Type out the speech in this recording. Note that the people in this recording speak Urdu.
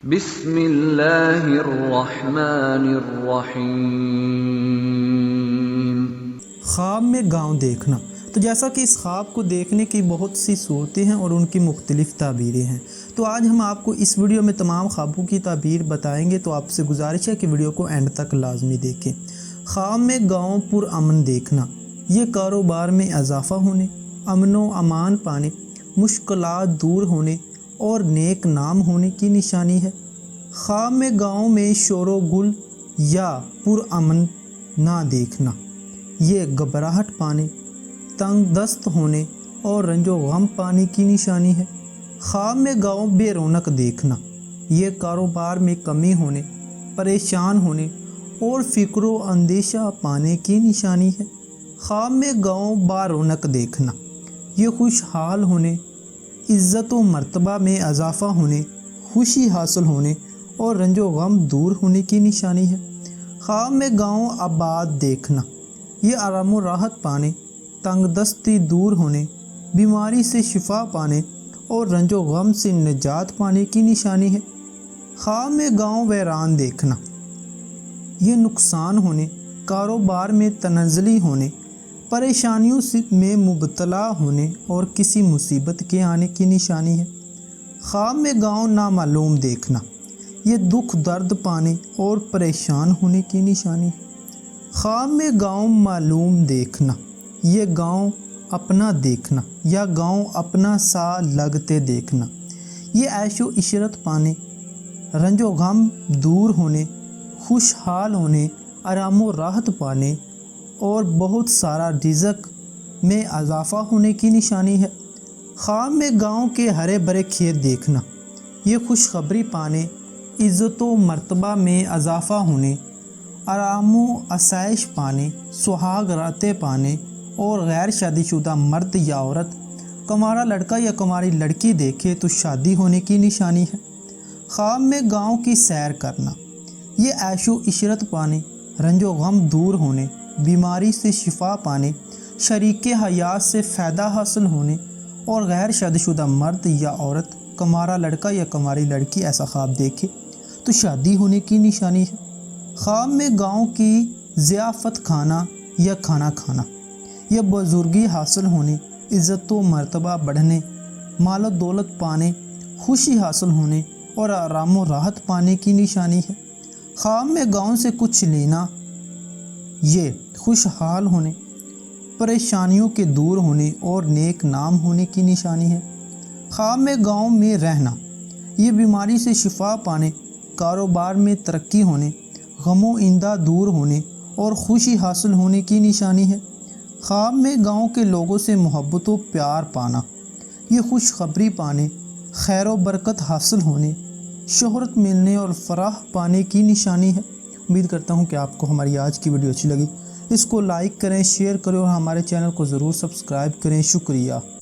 بسم اللہ الرحمن الرحیم۔ خواب میں گاؤں دیکھنا۔ تو جیسا کہ اس خواب کو دیکھنے کی بہت سی صورتیں ہیں اور ان کی مختلف تعبیریں ہیں، تو آج ہم آپ کو اس ویڈیو میں تمام خوابوں کی تعبیر بتائیں گے، تو آپ سے گزارش ہے کہ ویڈیو کو اینڈ تک لازمی دیکھیں۔ خواب میں گاؤں پر امن دیکھنا، یہ کاروبار میں اضافہ ہونے، امن و امان پانے، مشکلات دور ہونے اور نیک نام ہونے کی نشانی ہے۔ خواب میں گاؤں میں شور و گل یا پر امن نہ دیکھنا، یہ گھبراہٹ پانے، تنگ دست ہونے اور رنج و غم پانے کی نشانی ہے۔ خواب میں گاؤں بے رونق دیکھنا، یہ کاروبار میں کمی ہونے، پریشان ہونے اور فکر و اندیشہ پانے کی نشانی ہے۔ خواب میں گاؤں با رونق دیکھنا، یہ خوشحال ہونے، عزت و مرتبہ میں اضافہ ہونے، خوشی حاصل ہونے اور رنج و غم دور ہونے کی نشانی ہے۔ خواب میں گاؤں آباد دیکھنا، یہ آرام و راحت پانے، تنگ دستی دور ہونے، بیماری سے شفا پانے اور رنج و غم سے نجات پانے کی نشانی ہے۔ خواب میں گاؤں ویران دیکھنا، یہ نقصان ہونے، کاروبار میں تنزلی ہونے، پریشانیوں میں مبتلا ہونے اور کسی مصیبت کے آنے کی نشانی ہے۔ خواب میں گاؤں نامعلوم دیکھنا، یہ دکھ درد پانے اور پریشان ہونے کی نشانی ہے۔ خواب میں گاؤں معلوم دیکھنا، یہ گاؤں اپنا دیکھنا یا گاؤں اپنا سا لگتے دیکھنا، یہ عیش و عشرت پانے، رنج و غم دور ہونے، خوشحال ہونے، آرام و راحت پانے اور بہت سارا رزق میں اضافہ ہونے کی نشانی ہے۔ خواب میں گاؤں کے ہرے بھرے کھیت دیکھنا، یہ خوشخبری پانے، عزت و مرتبہ میں اضافہ ہونے، آرام و آسائش پانے، سہاگ راتیں پانے اور غیر شادی شدہ مرد یا عورت کنوارا لڑکا یا کنواری لڑکی دیکھے تو شادی ہونے کی نشانی ہے۔ خواب میں گاؤں کی سیر کرنا، یہ عیش و عشرت پانے، رنج و غم دور ہونے، بیماری سے شفا پانے، شریک حیات سے فائدہ حاصل ہونے اور غیر شادی شدہ مرد یا عورت کنوارا لڑکا یا کنواری لڑکی ایسا خواب دیکھے تو شادی ہونے کی نشانی ہے۔ خواب میں گاؤں کی ضیافت کھانا یا کھانا کھانا، یہ بزرگی حاصل ہونے، عزت و مرتبہ بڑھنے، مال و دولت پانے، خوشی حاصل ہونے اور آرام و راحت پانے کی نشانی ہے۔ خواب میں گاؤں سے کچھ لینا، یہ خوشحال ہونے، پریشانیوں کے دور ہونے اور نیک نام ہونے کی نشانی ہے۔ خواب میں گاؤں میں رہنا، یہ بیماری سے شفا پانے، کاروبار میں ترقی ہونے، غم و ایندھا دور ہونے اور خوشی حاصل ہونے کی نشانی ہے۔ خواب میں گاؤں کے لوگوں سے محبت و پیار پانا، یہ خوشخبری پانے، خیر و برکت حاصل ہونے، شہرت ملنے اور فلاح پانے کی نشانی ہے۔ امید کرتا ہوں کہ آپ کو ہماری آج کی ویڈیو اچھی لگی، اس کو لائک کریں، شیئر کریں اور ہمارے چینل کو ضرور سبسکرائب کریں۔ شکریہ۔